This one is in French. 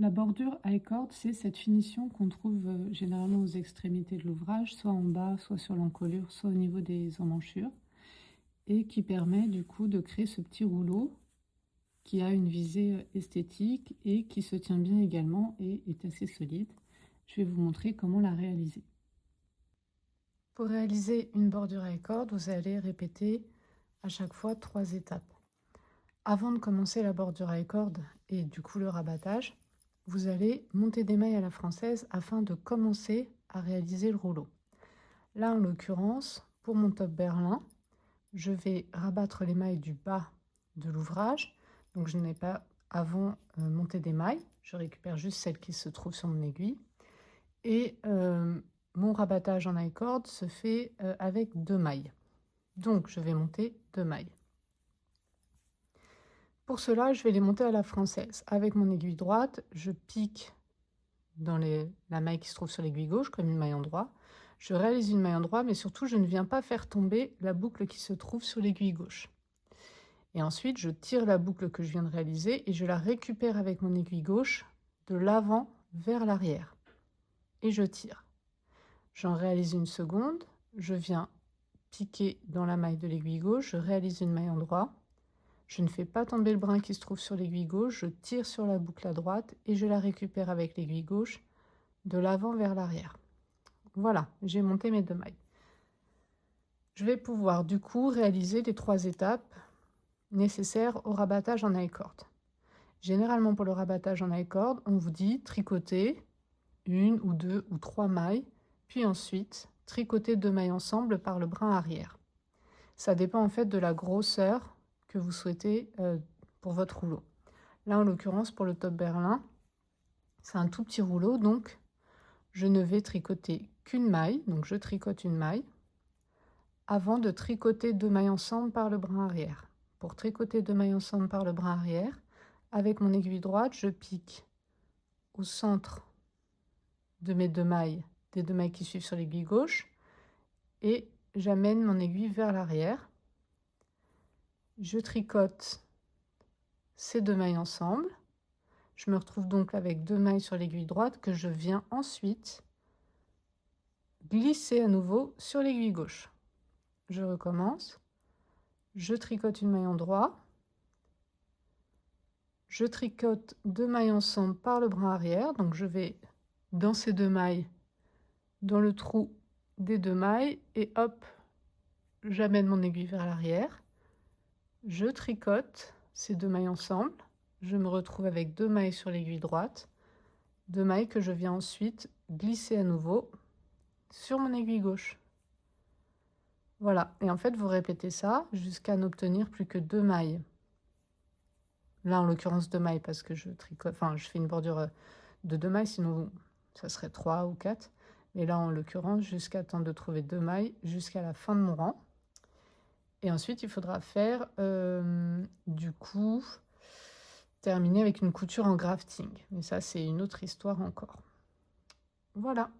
La bordure high cord, c'est cette finition qu'on trouve généralement aux extrémités de l'ouvrage, soit en bas, soit sur l'encolure, soit au niveau des emmanchures, et qui permet du coup de créer ce petit rouleau qui a une visée esthétique et qui se tient bien également et est assez solide. Je vais vous montrer comment la réaliser. Pour réaliser une bordure high cord, vous allez répéter à chaque fois 3 étapes. Avant de commencer la bordure high cord et du coup le rabattage, vous allez monter des mailles à la française afin de commencer à réaliser le rouleau. Là, en l'occurrence, pour mon top berlin, je vais rabattre les mailles du bas de l'ouvrage. Donc, je n'ai pas avant monté des mailles. Je récupère juste celles qui se trouvent sur mon aiguille. Et mon rabattage en high cord se fait avec 2 mailles. Donc, je vais monter 2 mailles. Pour cela, je vais les monter à la française. Avec mon aiguille droite, je pique dans la maille qui se trouve sur l'aiguille gauche, comme une maille en droit. Je réalise une maille en droit, mais surtout, je ne viens pas faire tomber la boucle qui se trouve sur l'aiguille gauche. Et ensuite, je tire la boucle que je viens de réaliser et je la récupère avec mon aiguille gauche de l'avant vers l'arrière. Et je tire. J'en réalise une seconde. Je viens piquer dans la maille de l'aiguille gauche. Je réalise une maille en droit. Je ne fais pas tomber le brin qui se trouve sur l'aiguille gauche. Je tire sur la boucle à droite et je la récupère avec l'aiguille gauche de l'avant vers l'arrière. Voilà, j'ai monté mes 2 mailles. Je vais pouvoir du coup réaliser les 3 étapes nécessaires au rabattage en high cord. Généralement pour le rabattage en high cord, on vous dit tricoter 1 ou 2 ou 3 mailles, puis ensuite tricoter 2 mailles ensemble par le brin arrière. Ça dépend en fait de la grosseur que vous souhaitez pour votre rouleau. Là en l'occurrence pour le top berlin, c'est un tout petit rouleau, donc je ne vais tricoter qu'une maille, donc je tricote une maille, avant de tricoter 2 mailles ensemble par le brin arrière. Pour tricoter 2 mailles ensemble par le brin arrière, avec mon aiguille droite, je pique au centre de mes 2 mailles, des 2 mailles qui suivent sur l'aiguille gauche, et j'amène mon aiguille vers l'arrière. Je tricote ces 2 mailles ensemble. Je me retrouve donc avec 2 mailles sur l'aiguille droite que je viens ensuite glisser à nouveau sur l'aiguille gauche. Je recommence. Je tricote une maille en droit. Je tricote 2 mailles ensemble par le brin arrière. Donc je vais dans ces 2 mailles, dans le trou des 2 mailles, et hop, j'amène mon aiguille vers l'arrière. Je tricote ces 2 mailles ensemble. Je me retrouve avec 2 mailles sur l'aiguille droite. 2 mailles que je viens ensuite glisser à nouveau sur mon aiguille gauche. Voilà, et en fait vous répétez ça jusqu'à n'obtenir plus que 2 mailles. Là en l'occurrence 2 mailles parce que je tricote, enfin je fais une bordure de 2 mailles, sinon ça serait 3 ou 4. Mais là en l'occurrence jusqu'à temps de trouver 2 mailles jusqu'à la fin de mon rang. Et ensuite il faudra faire du coup terminer avec une couture en grafting. Mais ça c'est une autre histoire encore. Voilà.